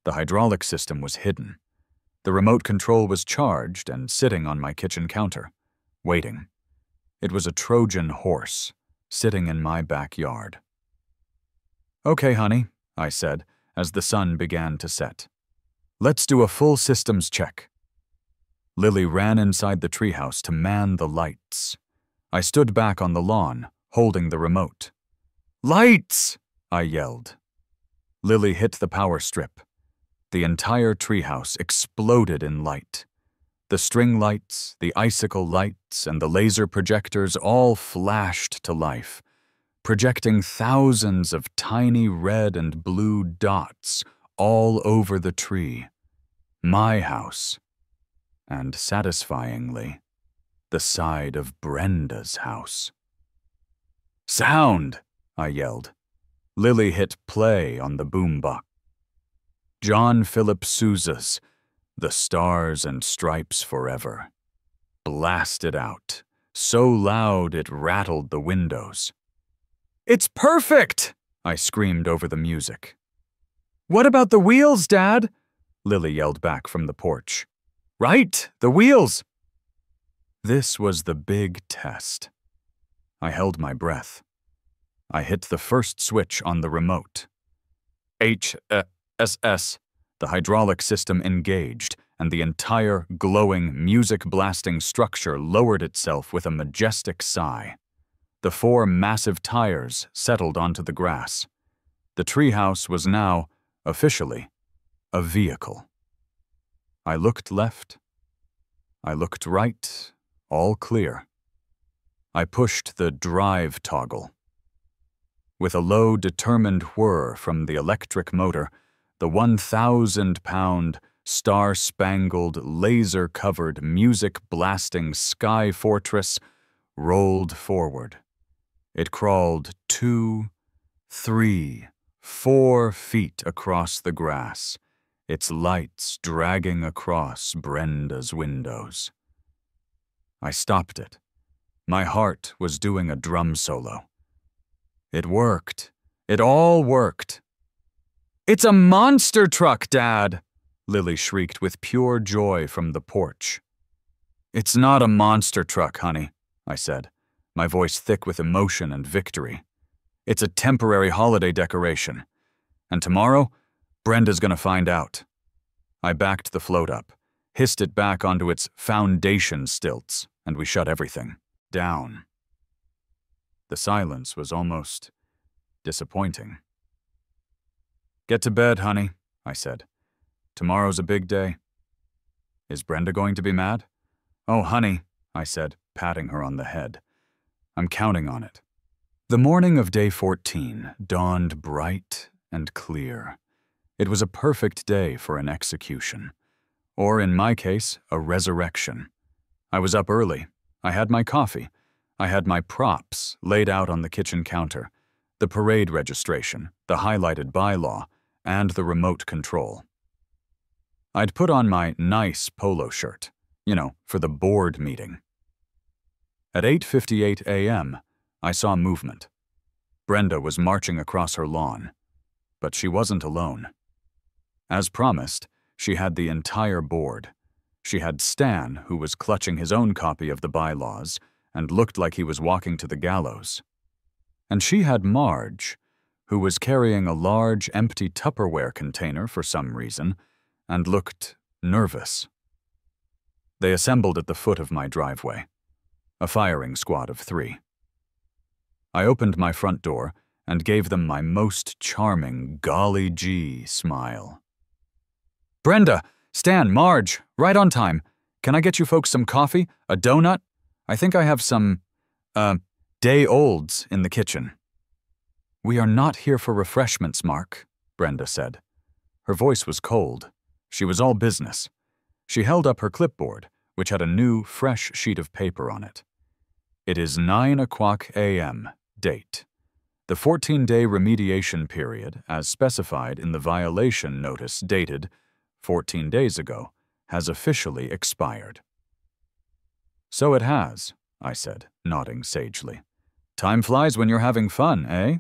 The hydraulic system was hidden. The remote control was charged and sitting on my kitchen counter, waiting. It was a Trojan horse, sitting in my backyard. "Okay, honey," I said, as the sun began to set. "Let's do a full systems check." Lily ran inside the treehouse to man the lights. I stood back on the lawn, holding the remote. "Lights!" I yelled. Lily hit the power strip. The entire treehouse exploded in light. The string lights, the icicle lights, and the laser projectors all flashed to life, projecting thousands of tiny red and blue dots all over the tree. My house. And satisfyingly, the side of Brenda's house. "Sound!" I yelled. Lily hit play on the boombox. John Philip Sousa's "The Stars and Stripes Forever" blasted out, so loud it rattled the windows. "It's perfect!" I screamed over the music. "What about the wheels, Dad?" Lily yelled back from the porch. "Right, the wheels!" This was the big test. I held my breath. I hit the first switch on the remote. HSS. The hydraulic system engaged, and the entire glowing, music-blasting structure lowered itself with a majestic sigh. The 4 massive tires settled onto the grass. The treehouse was now, officially, a vehicle. I looked left. I looked right, all clear. I pushed the drive toggle. With a low, determined whir from the electric motor, the 1,000-pound, star-spangled, laser-covered, music-blasting sky fortress rolled forward. It crawled 2, 3, 4 feet across the grass, its lights dragging across Brenda's windows. I stopped it. My heart was doing a drum solo. It worked. It all worked. "It's a monster truck, Dad!" Lily shrieked with pure joy from the porch. "It's not a monster truck, honey," I said, my voice thick with emotion and victory. "It's a temporary holiday decoration. And tomorrow, Brenda's gonna find out." I backed the float up, hissed it back onto its foundation stilts, and we shut everything down. The silence was almost disappointing. "Get to bed, honey," I said. "Tomorrow's a big day." "Is Brenda going to be mad?" "Oh, honey," I said, patting her on the head. "I'm counting on it." The morning of day 14 dawned bright and clear. It was a perfect day for an execution. Or, in my case, a resurrection. I was up early. I had my coffee. I had my props laid out on the kitchen counter, the parade registration, the highlighted bylaw, and the remote control. I'd put on my nice polo shirt, For the board meeting. At 8:58 a.m., I saw movement. Brenda was marching across her lawn, but she wasn't alone. As promised, she had the entire board. She had Stan, who was clutching his own copy of the bylaws and looked like he was walking to the gallows. And she had Marge, who was carrying a large, empty Tupperware container for some reason and looked nervous. They assembled at the foot of my driveway, a firing squad of 3. I opened my front door and gave them my most charming golly gee smile. "Brenda, Stan, Marge, right on time. Can I get you folks some coffee, a donut? I think I have some, day-olds in the kitchen." "We are not here for refreshments, Mark," Brenda said. Her voice was cold. She was all business. She held up her clipboard, which had a new, fresh sheet of paper on it. "It is 9:00 a.m., date. The 14-day remediation period, as specified in the violation notice dated 14 days ago, has officially expired." "So it has," I said, nodding sagely. "Time flies when you're having fun, eh?"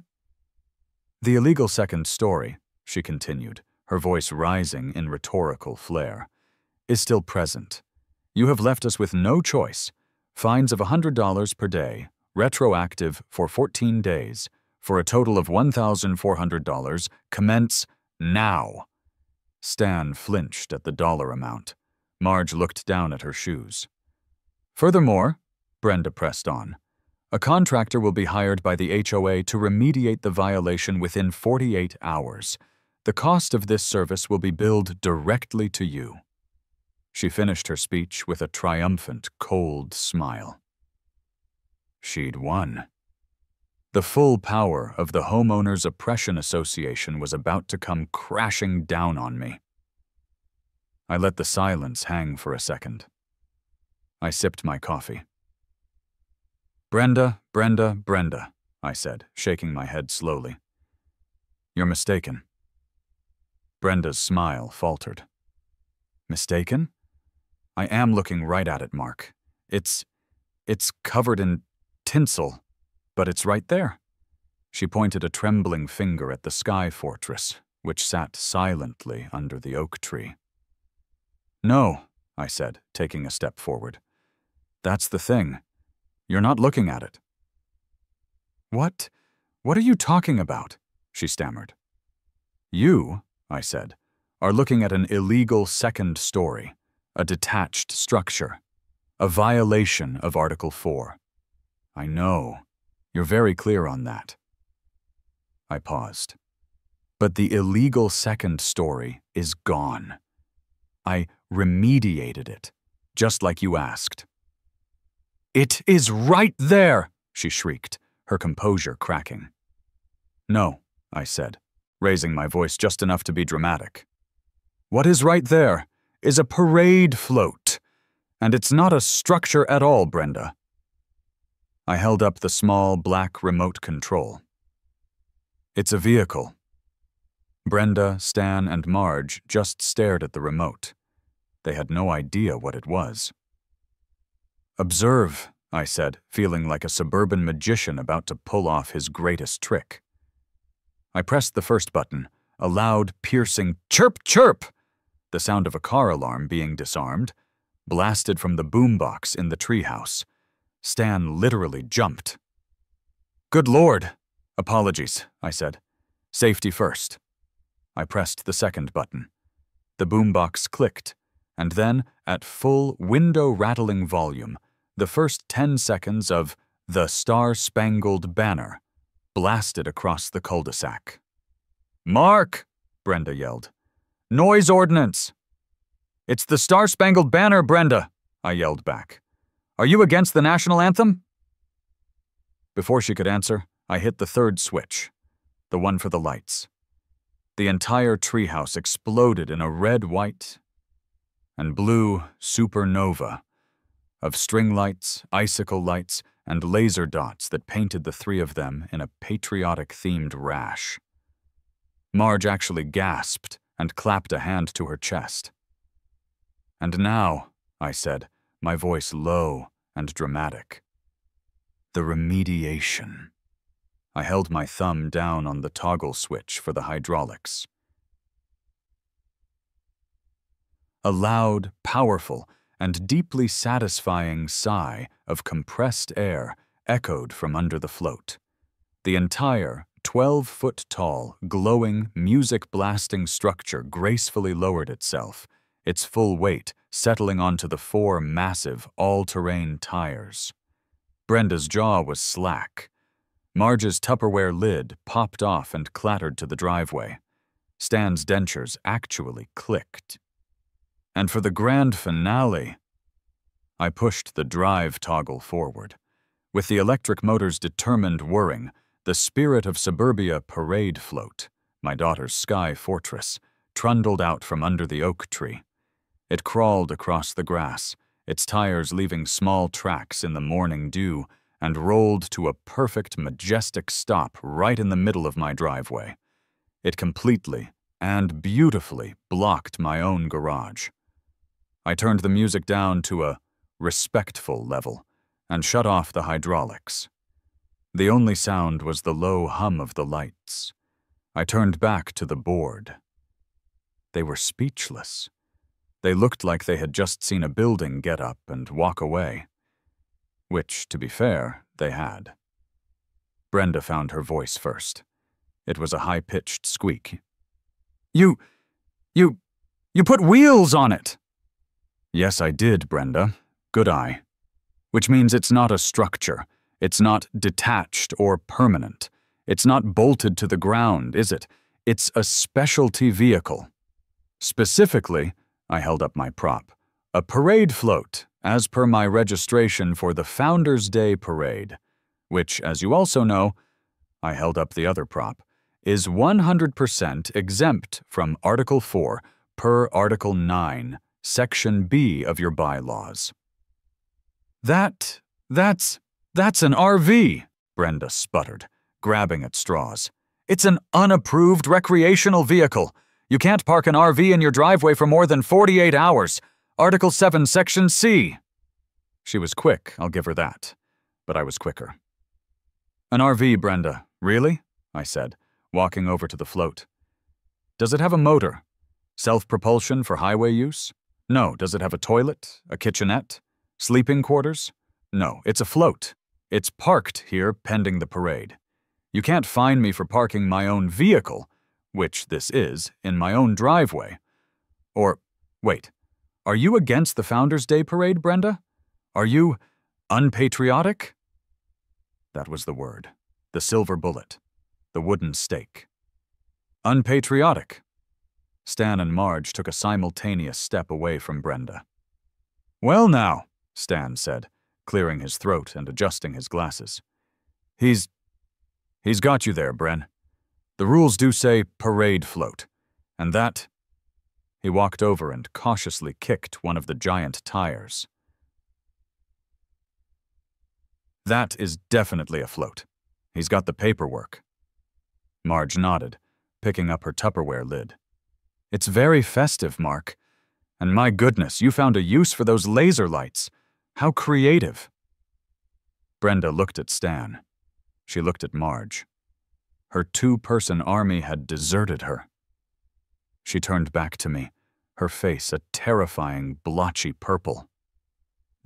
"The illegal second story," she continued, her voice rising in rhetorical flair, "is still present. You have left us with no choice. Fines of $100 per day, retroactive for 14 days, for a total of $1,400, commence now." Stan flinched at the dollar amount. Marge looked down at her shoes. "Furthermore," Brenda pressed on, "a contractor will be hired by the HOA to remediate the violation within 48 hours. The cost of this service will be billed directly to you." She finished her speech with a triumphant, cold smile. She'd won. The full power of the Homeowners Oppression Association was about to come crashing down on me. I let the silence hang for a second. I sipped my coffee. "Brenda, Brenda, Brenda," I said, shaking my head slowly. "You're mistaken." Brenda's smile faltered. "Mistaken? I am looking right at it, Mark. It's covered in tinsel, but it's right there." She pointed a trembling finger at the sky fortress, which sat silently under the oak tree. "No," I said, taking a step forward. "That's the thing. You're not looking at it." What are you talking about?" she stammered. "You," I said, "are looking at an illegal second story, a detached structure, a violation of Article 4. I know. You're very clear on that." I paused. "But the illegal second story is gone. I remediated it, just like you asked." "It is right there!" she shrieked, her composure cracking. "No," I said, raising my voice just enough to be dramatic. "What is right there is a parade float, and it's not a structure at all, Brenda." I held up the small black remote control. "It's a vehicle." Brenda, Stan, and Marge just stared at the remote. They had no idea what it was. "Observe," I said, feeling like a suburban magician about to pull off his greatest trick. I pressed the first button, a loud, piercing chirp chirp, the sound of a car alarm being disarmed, blasted from the boombox in the treehouse. Stan literally jumped. "Good Lord!" "Apologies," I said. "Safety first." I pressed the second button. The boombox clicked, and then, at full window-rattling volume, the first 10 seconds of "The Star-Spangled Banner" blasted across the cul-de-sac. "Mark!" Brenda yelled. "Noise ordinance!" "It's the Star-Spangled Banner, Brenda!" I yelled back. "Are you against the national anthem?" Before she could answer, I hit the third switch, the one for the lights. The entire treehouse exploded in a red, white, and blue supernova of string lights, icicle lights, and laser dots that painted the 3 of them in a patriotic-themed rash. Marge actually gasped and clapped a hand to her chest. "And now," I said, my voice low and dramatic. The remediation. I held my thumb down on the toggle switch for the hydraulics. A loud, powerful, and deeply satisfying sigh of compressed air echoed from under the float. The entire 12-foot-tall, glowing, music-blasting structure gracefully lowered itself, its full weight settling onto the 4 massive, all-terrain tires. Brenda's jaw was slack. Marge's Tupperware lid popped off and clattered to the driveway. Stan's dentures actually clicked. And for the grand finale, I pushed the drive toggle forward. With the electric motor's determined whirring, the spirit of suburbia parade float, my daughter's sky fortress, trundled out from under the oak tree. It crawled across the grass, its tires leaving small tracks in the morning dew, and rolled to a perfect, majestic stop right in the middle of my driveway. It completely and beautifully blocked my own garage. I turned the music down to a respectful level and shut off the hydraulics. The only sound was the low hum of the lights. I turned back to the board. They were speechless. They looked like they had just seen a building get up and walk away. Which, to be fair, they had. Brenda found her voice first. It was a high-pitched squeak. You put wheels on it!" "Yes, I did, Brenda. Good eye. Which means it's not a structure. It's not detached or permanent. It's not bolted to the ground, is it? It's a specialty vehicle. Specifically," I held up my prop, "a parade float, as per my registration for the Founders' Day Parade, which, as you also know," I held up the other prop, "is 100% exempt from Article 4 per Article 9, Section B of your bylaws." That's an RV," Brenda sputtered, grabbing at straws. "It's an unapproved recreational vehicle. You can't park an RV in your driveway for more than 48 hours. Article 7, Section C." She was quick, I'll give her that. But I was quicker. "An RV, Brenda. Really?" I said, walking over to the float. "Does it have a motor? Self-propulsion for highway use? No. Does it have a toilet? A kitchenette? Sleeping quarters? No, it's a float. It's parked here pending the parade. You can't fine me for parking my own vehicle, which this is, in my own driveway. Or, wait, are you against the Founders' Day Parade, Brenda? Are you unpatriotic?" That was the word, the silver bullet, the wooden stake. Unpatriotic. Stan and Marge took a simultaneous step away from Brenda. "Well now," Stan said, clearing his throat and adjusting his glasses. He's got you there, Bren. The rules do say parade float, and that..." He walked over and cautiously kicked one of the giant tires. "That is definitely a float. He's got the paperwork." Marge nodded, picking up her Tupperware lid. "It's very festive, Mark. And my goodness, you found a use for those laser lights. How creative." Brenda looked at Stan. She looked at Marge. Her 2-person army had deserted her. She turned back to me, her face a terrifying, blotchy purple.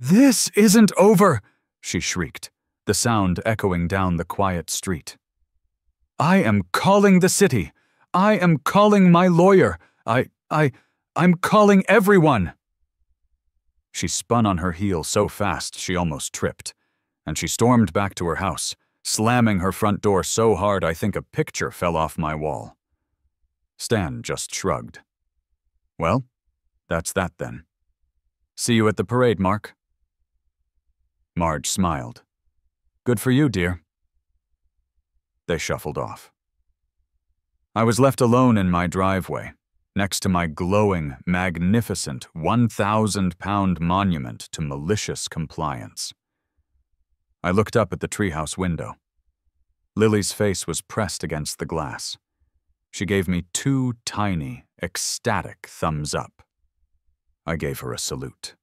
"This isn't over!" she shrieked, the sound echoing down the quiet street. "I am calling the city. I am calling my lawyer. I'm calling everyone." She spun on her heel so fast she almost tripped, and she stormed back to her house, slamming her front door so hard I think a picture fell off my wall. Stan just shrugged. "Well, that's that then. See you at the parade, Mark." Marge smiled. "Good for you, dear." They shuffled off. I was left alone in my driveway, next to my glowing, magnificent 1,000-pound monument to malicious compliance. I looked up at the treehouse window. Lily's face was pressed against the glass. She gave me 2 tiny, ecstatic thumbs up. I gave her a salute.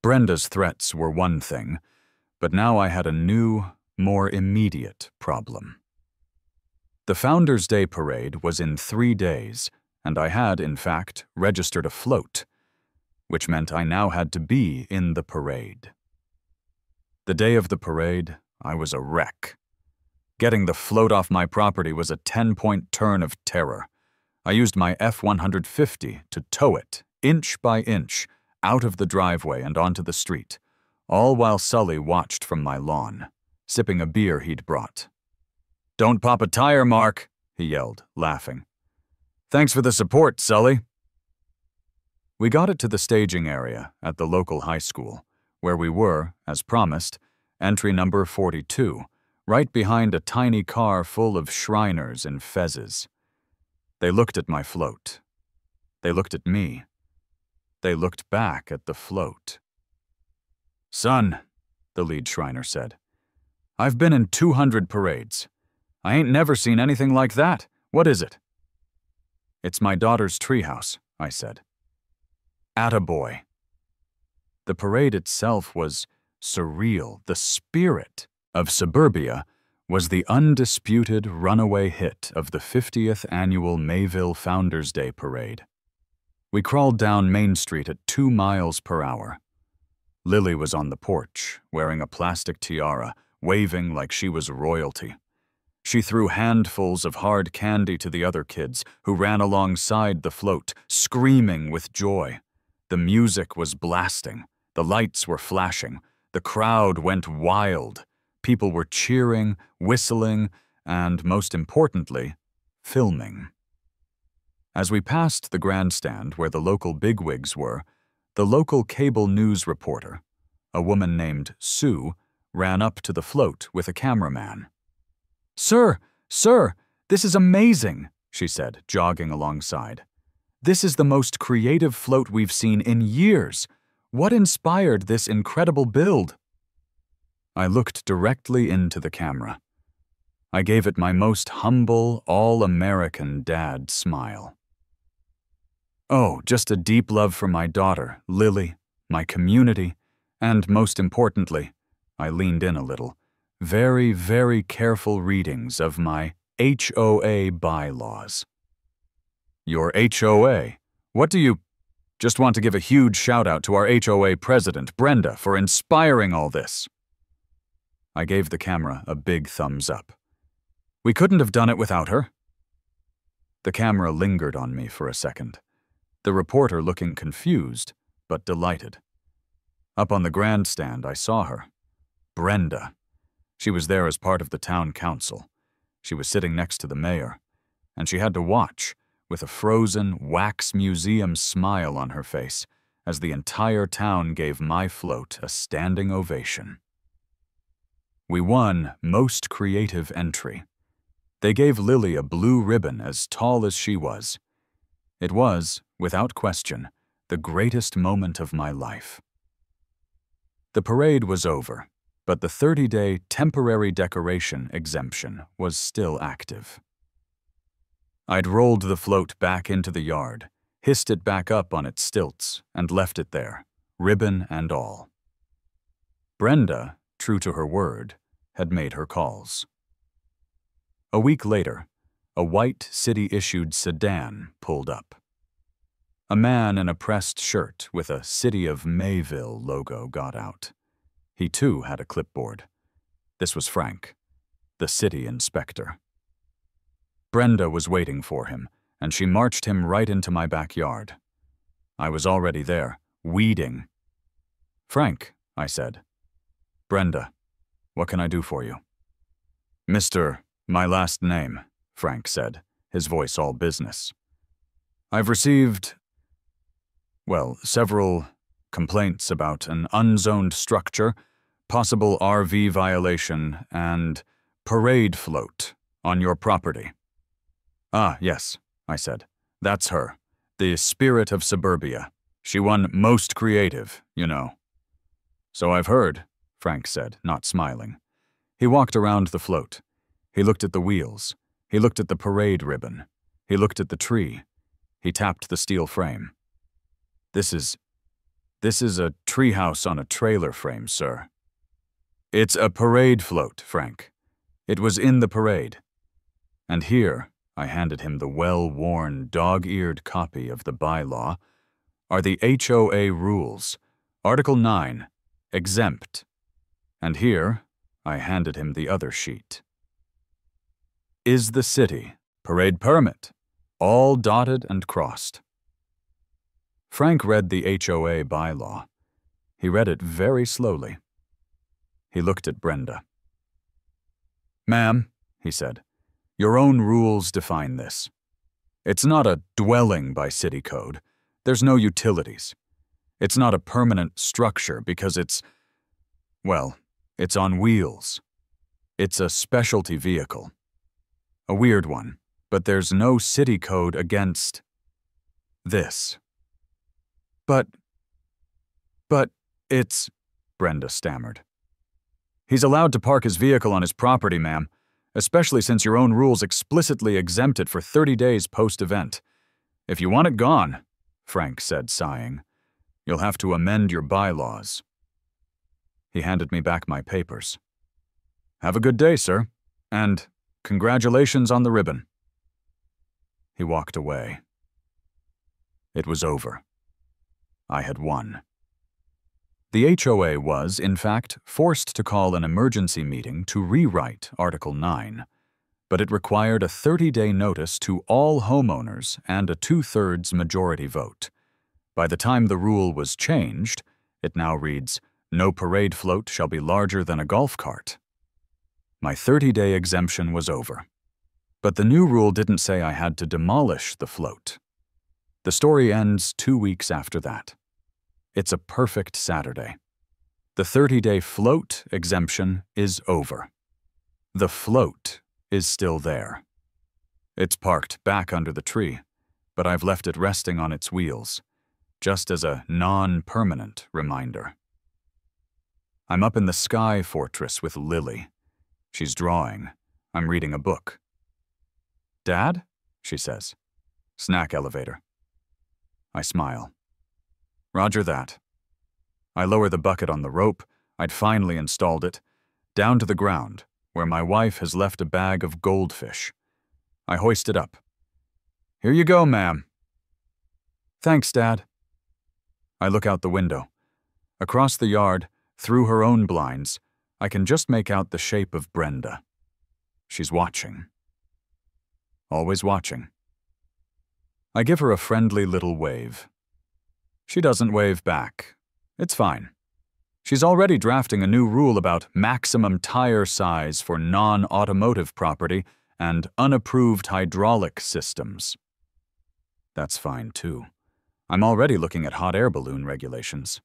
Brenda's threats were one thing, but now I had a new, more immediate problem. The Founders' Day parade was in 3 days, and I had, in fact, registered a float, which meant I now had to be in the parade. The day of the parade, I was a wreck. Getting the float off my property was a 10-point turn of terror. I used my F-150 to tow it, inch by inch, out of the driveway and onto the street, all while Sully watched from my lawn, sipping a beer he'd brought. "Don't pop a tire, Mark," he yelled, laughing. "Thanks for the support, Sully." We got it to the staging area at the local high school, where we were, as promised, entry number 42, right behind a tiny car full of Shriners in fezzes. They looked at my float. They looked at me. They looked back at the float. "Son," the lead Shriner said, "I've been in 200 parades. I ain't never seen anything like that. What is it?" "It's my daughter's treehouse," I said. "Attaboy." The parade itself was surreal. The spirit of suburbia was the undisputed runaway hit of the 50th annual Mayville Founders' Day parade. We crawled down Main Street at 2 miles per hour. Lily was on the porch, wearing a plastic tiara, waving like she was royalty. She threw handfuls of hard candy to the other kids, who ran alongside the float, screaming with joy. The music was blasting. The lights were flashing. The crowd went wild. People were cheering, whistling, and, most importantly, filming. As we passed the grandstand where the local bigwigs were, the local cable news reporter, a woman named Sue, ran up to the float with a cameraman. "Sir, this is amazing," she said, jogging alongside. "This is the most creative float we've seen in years. What inspired this incredible build?" I looked directly into the camera. I gave it my most humble, all-American dad smile. "Oh, just a deep love for my daughter, Lily, my community, and most importantly," I leaned in a little, "very, very careful readings of my HOA bylaws." "Your HOA? What do you—" "Just want to give a huge shout-out to our HOA president, Brenda, for inspiring all this." I gave the camera a big thumbs up. "We couldn't have done it without her." The camera lingered on me for a second, the reporter looking confused, but delighted. Up on the grandstand, I saw her. Brenda. She was there as part of the town council. She was sitting next to the mayor, and she had to watch, with a frozen, wax museum smile on her face, as the entire town gave my float a standing ovation. We won Most Creative Entry. They gave Lily a blue ribbon as tall as she was. It was, without question, the greatest moment of my life. The parade was over, but the 30-day temporary decoration exemption was still active. I'd rolled the float back into the yard, hissed it back up on its stilts, and left it there, ribbon and all. Brenda, true to her word, had made her calls. A week later, a white city-issued sedan pulled up. A man in a pressed shirt with a City of Mayville logo got out. He too had a clipboard. This was Frank, the city inspector. Brenda was waiting for him, and she marched him right into my backyard. I was already there, weeding. "Frank," I said. "Brenda, what can I do for you?" "Mr. My last name," Frank said, his voice all business. "I've received, several complaints about an unzoned structure, possible RV violation, and parade float on your property." "Ah, yes," I said. "That's her. The spirit of suburbia. She won Most Creative, you know." "So I've heard," Frank said, not smiling. He walked around the float. He looked at the wheels. He looked at the parade ribbon. He looked at the tree. He tapped the steel frame. This This is a treehouse on a trailer frame, sir. It's a parade float, Frank. It was in the parade. And here, I handed him the well-worn, dog-eared copy of the bylaw, are the HOA rules, Article 9, exempt. And here, I handed him the other sheet. Is the city, parade permit, all dotted and crossed. Frank read the HOA bylaw. He read it very slowly. He looked at Brenda. "Ma'am," he said, "your own rules define this. It's not a dwelling by city code. There's no utilities. It's not a permanent structure because it's on wheels. It's a specialty vehicle. A weird one, but there's no city code against this." But it's, Brenda stammered. "He's allowed to park his vehicle on his property, ma'am, especially since your own rules explicitly exempt it for 30 days post-event. If you want it gone," Frank said, sighing, "you'll have to amend your bylaws." He handed me back my papers. "Have a good day, sir, and congratulations on the ribbon." He walked away. It was over. I had won. The HOA was, in fact, forced to call an emergency meeting to rewrite Article 9, but it required a 30-day notice to all homeowners and a 2/3 majority vote. By the time the rule was changed, it now reads, "No parade float shall be larger than a golf cart." My 30-day exemption was over. But the new rule didn't say I had to demolish the float. The story ends 2 weeks after that. It's a perfect Saturday. The 30-day float exemption is over. The float is still there. It's parked back under the tree, but I've left it resting on its wheels, just as a non-permanent reminder. I'm up in the Sky Fortress with Lily. She's drawing. I'm reading a book. "Dad?" she says. "Snack elevator." I smile. "Roger that." I lower the bucket on the rope, I'd finally installed it, down to the ground, where my wife has left a bag of goldfish. I hoist it up. "Here you go, ma'am." "Thanks, Dad." I look out the window. Across the yard, through her own blinds, I can just make out the shape of Brenda. She's watching. Always watching. I give her a friendly little wave. She doesn't wave back. It's fine. She's already drafting a new rule about maximum tire size for non-automotive property and unapproved hydraulic systems. That's fine, too. I'm already looking at hot air balloon regulations.